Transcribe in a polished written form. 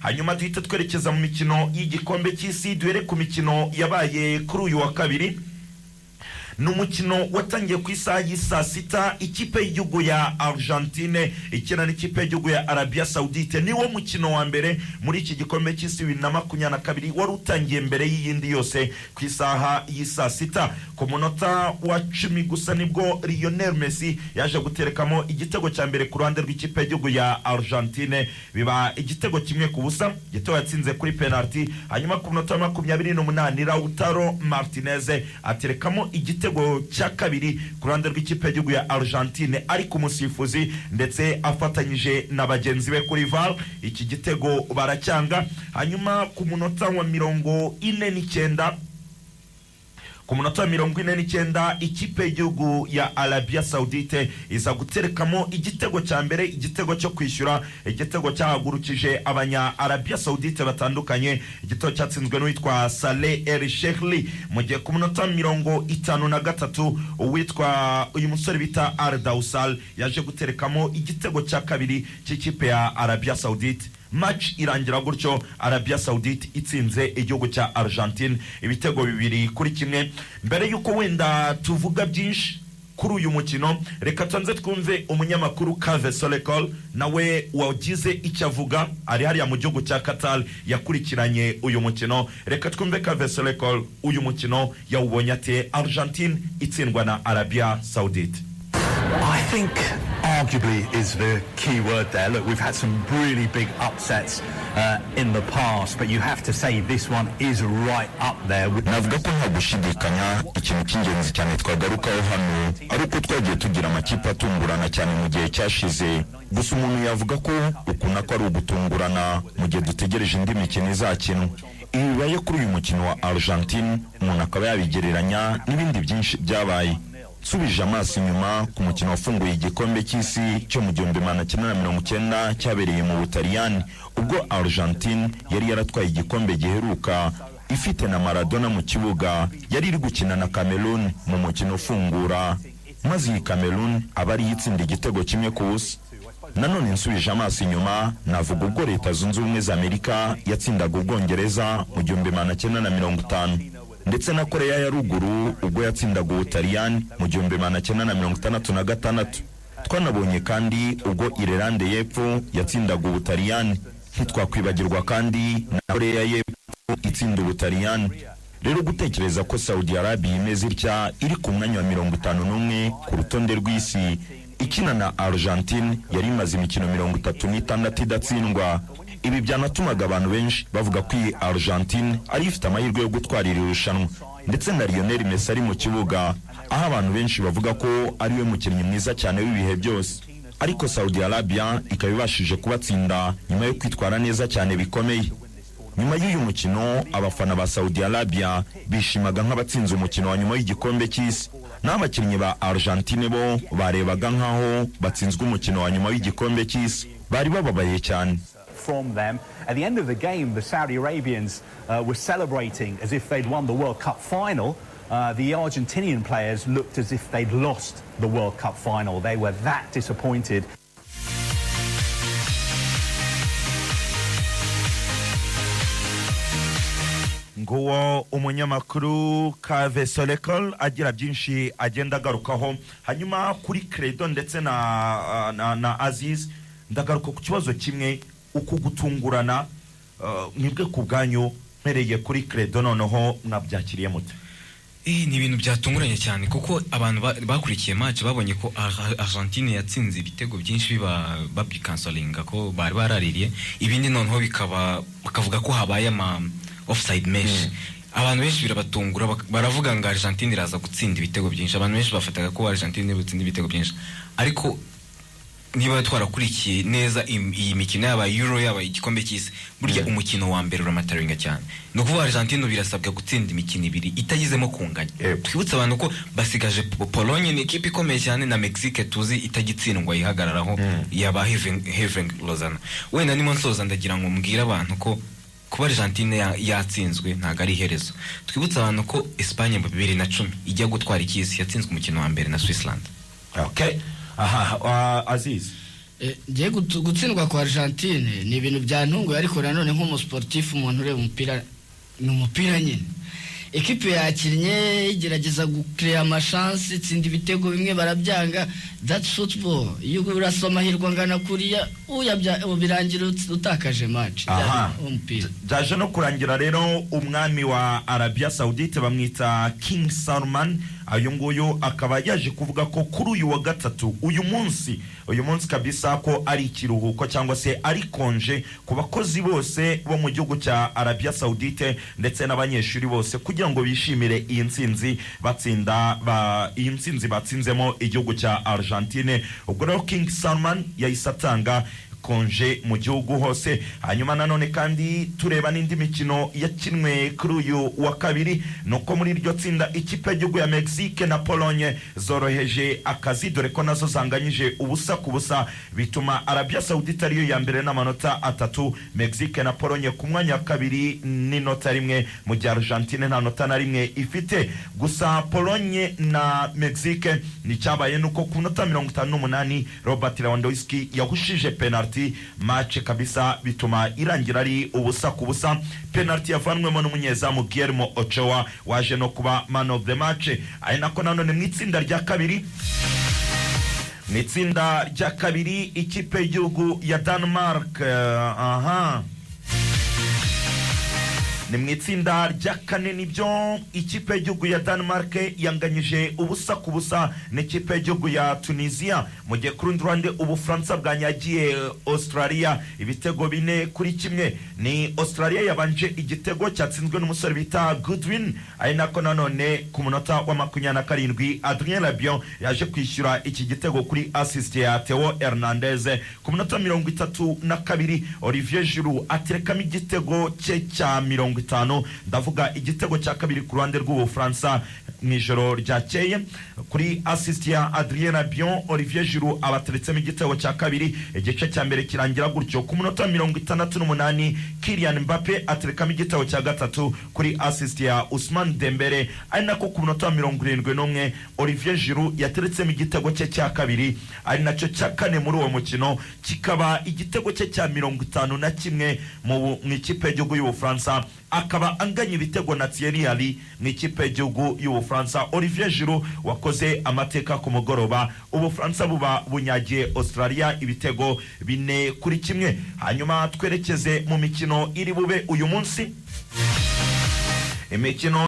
hanyuma duhita twerekeza mu mikino y'igikombe cy'isi. Duhere ku mikino yabaye kuri uyu wa kabiri. Numukino watangiye ku isaha y'isa sita. Ikipe y'igihugu ya Argentine ikina n'ikipe y'igihugu ya Arabia Saudite. Niwo mukino wa mbere muri iki gikombe cy'isi 2022 wari utangiye mbere y'iyindi yose ku isaha y'isa sita. Ku munota wa 10 gusa nibwo Lionel Messi yaje guterekamo igitego cya mbere ku ruhande rw'ikipe y'igihugu ya Argentine, biba igitego kimwe ku busa. Igitego yatsinze kuri penalty. Hanyuma ku munota wa 28 Lautaro Martinez aterekamo igitego cya kabiri ku ruhande rw'ikipe y'igihugu ya Argentine ari ku musifuzi ndetse afatanyije na bagenzi be kuri VAR. Iki gitego baracyanga. Hanyuma ku munota wa 49 ku munota wa 49 ikipe y'igihugu ya Arabia Saudite iza guterekamo igitego cya mbere, igitego cyo kwishyura, igitego cyahagurukije abanya Arabia Saudite batandukanye. Igitego cyatsinzwe n'uwitwa Saleh El Sheikli. Mu gihe ku munota wa 53 uwitwa uyu musore bita Al Dawsal yaje guterekamo igitego cya kabiri cy'ikipe ya Arabia Saudite. Match irangira gutyo Arabia Saudite itsinze igihugu cya Argentine ibitego 2-1. Mbere yuko wenda tuvuga byinshi kuri uyu mukino, reka tuanze twumve umunyamakuru Kave Solekol nawe wagize icyo avuga, ari hariya mu gihugu cya Qatar yakurikiranye uyu mukino. Reka twumve Kave Solekol uyu mukino yawubonye ate Argentine itsindwa na Arabia Saudite. I think arguably is the key word there. Look, we've had some really big upsets in the past, but you have to say this one is right up there. Navuga ko nta gushidikanya ikintu cy'ingenzi cyane twagarukaho hano ari uko twagiye tugira amakipe atungurana cyane mu gihe cyashize. Gusa umuntu yavuga ko ukuna ko ari ugutungurana mu gihe dutegereje indi mikino izakinwa. Ibibaye kuri uyu mukino wa Argentine umuntu akaba yabigereranya n'ibindi byinshi byabaye. Subije amaso inyuma ku mukino wafunguye igikombe cy'isi cyo mu 1990 cyabereye mu Butaliyani, ubwo Argentine yari yaratwaye igikombe giheruka ifite na Maradona mu kibuga. Yari iri gukina na Cameroon mu mukino ufungura, maze iyi Cameroon abari yitsinda igitego kimwe ku busa. Nanone nsubije amaso inyuma navuga ubwo Leta Zunze Ubumwe za Amerika yatsindaga Ubwongereza mu 1950, ndetse na Korea ya Ruguru ubwo yatsindaga Ubutaliyani mu 1966. Twanabonye kandi ubwo Irlande y'Epfo yatsindaga Ubutaliyani. Ntitwakwibagirwa kandi na Korea y'Epfo itsinda Ubutaliyani. Rero gutekereza ko Saudi Arabia imeze itya iri ku mwanya wa 51 ku rutonde rw'isi ikina na Argentine yari imaze imikino 36 idatsindwa, ibi byanatumaga abantu benshi bavuga ko iyi Argentine ari ifite amahirwe yo gutwara iri rushanwa, ndetse na Lionel Messi ari mu kibuga, aho abantu benshi bavuga ko ari we mukinnyi mwiza cyane w'ibihe byose. Ariko Saudi Arabia ikaba ibashije kubatsinda nyuma yo kwitwara neza cyane bikomeye. Nyuma y'uyu mukino abafana ba Saudi Arabia bishimaga nk'abatsinze umukino wa nyuma y'igikombe cy'isi. N'abakinnyi ba Argentine bo barebaga nkaho batsinzwe umukino wa nyuma w'igikombe cy'isi. Bari bababaye cyane. From them. At the end of the game, the Saudi Arabians were celebrating as if they'd won the World Cup final. The Argentinian players looked as if they'd lost the World Cup final. They were that disappointed. Nguwo umunyamakuru Kave Solekol agira byinshi agenda garukaho. Hanyuma kuri Credo ndetse na Aziz ndagaruka ku kibazo kimwe, uko gutungurana nibwe ku bwanyu. Mpereye kuri Credo noneho mwabyakiriye mute? Ni ibintu byatunguranye cyane kuko abantu bakurikiye match babonye ko Argentine yatsinze ibitego byinshi babikansolinga ko bari baraririye, ibindi noneho bakavuga ko habaye offside mesh. Abantu benshi birabatungura baravuga ngo Argentine iraza gutsinda ibitego byinshi. Abantu benshi bafataga ko Argentine gutsinda ibitego byinshi, ariko niba twarakurikiye neza iyi mikino yaba Euro yaba igikombe cy'isi, burya umukino wa mbere uramataringa cyane. No kuvuga Argentine birasabwa gutsinda imikino ibiri itagizemo kunganya. Twibutse abantu ko basigaje Pologne ni ikipe ikomeye cyane na Mexique tuzi itagitsindwa yihagararaho yaba Heaven Lozana. Wenda nimo nsoza ndagira ngo mbwira abantu ko kuba Argentine yatsinzwe ntago ari iherezo. Twibutse abantu ko Espagne mu 2010 ijya gutwara ikisi yatsinzwe umukino wa mbere na Switzerland. Okay. Aziz. ngiye gutsindwa kwa Argentine ni ibintu byantunguye, ariko nanone nk'umusportif umuntu ureba umupira ni umupira nyine. Ekipe yakinnye igerageza gucreate amachance, itsinda ibitego bimwe barabyanga. That's football. Iyo urasoma hirwa ngana kuriya birangira utakaje match umupira. Byaje no kurangira rero umwami wa Arabia Saudite bamwita King Salman, ayo nguyo akaba yaje kuvuga ko kuri uyu wa gatatu uyu munsi kabisa ko ari ikiruhuko cyangwa se ari konje ku bakozi bose bo mu gihugu cya Arabia Saudite ndetse n'abanyeshuri bose kugira ngo bishimire iyi ntsinzi batsinzemo igihugu cya Argentine. Ubwo rero King Salman yahise atanga konje mu gihugu hose. Hanyuma nanone kandi tureba n'indi mikino yakinwe kuri uyu wa kabiri, nuko muri iryo tsinda ikipe y'igihugu ya Mexique na Pologne zoroheje akazi, dore ko nazo zanganyije ubusa ku busa, bituma Arabia Saudite ariyo ya mbere n'amanota 3, Mexique na Pologne ku mwanya wa kabiri n'inota rimwe, mu gihe Argentine nta nota na rimwe ifite. Gusa Pologne na Mexique ni cyabaye nuko ku nota 58 Robert Lewandowski yahushije penalty match kabisa, bituma irangira ari ubusa ku busa. Penalty yavanwemo n'umunyezamu Guillermo Ochoa waje no kuba man of the match. Ari nako nanone mu itsinda rya kabiri ikipe y'igihugu ya Denmark ni mu itsinda rya kane nibyo ikipe y'igihugu ya Denmark yanganyije ubusa ku busa n'ikipe y'igihugu ya Tunisia, mu gihe ku rundi ruhande Ubufaransa bwanyagiye Australia ibitego 4-1. Ni Australia yabanje igitego cyatsinzwe n'umusore bita Goodwin, ari nako nanone ku munota wa 27 Adrien Rabiot yaje kwishyura iki gitego kuri assist ya Theo Hernandez. Ku munota 32 Olivier Giroud aterekamo igitego cye cya 50, ndavuga igitego cya kabiri ku ruhande rw'Ubufaransa mu ijoro ryakeye. Kuri assist ya Adrien Rabiot Olivier Giroud abateretsemo igitego cya kabiri, igice cya mbere kirangira gutyo. Ku munota 68 Kylian Mbappe aterekamo igitego cya gatatu kuri assist ya Ousmane Dembele, ari nako ku munota 71 Olivier Giroud yateretsemo igitego cye cya kabiri, ari nacyo cya kane muri uwo mukino, kikaba igitego cye cya 51 mu ikipe y'igihugu y'Ubufaransa, akaba anganya ibitego na Thierry Henry mu ikipe y'igihugu y'Ubufaransa. Olivier Giroud wakoze amateka ku mugoroba, Ubufaransa buba bunyagiye Australia ibitego 4-1. Hanyuma twerekeze mu mikino iri bube uyu munsi. Imikino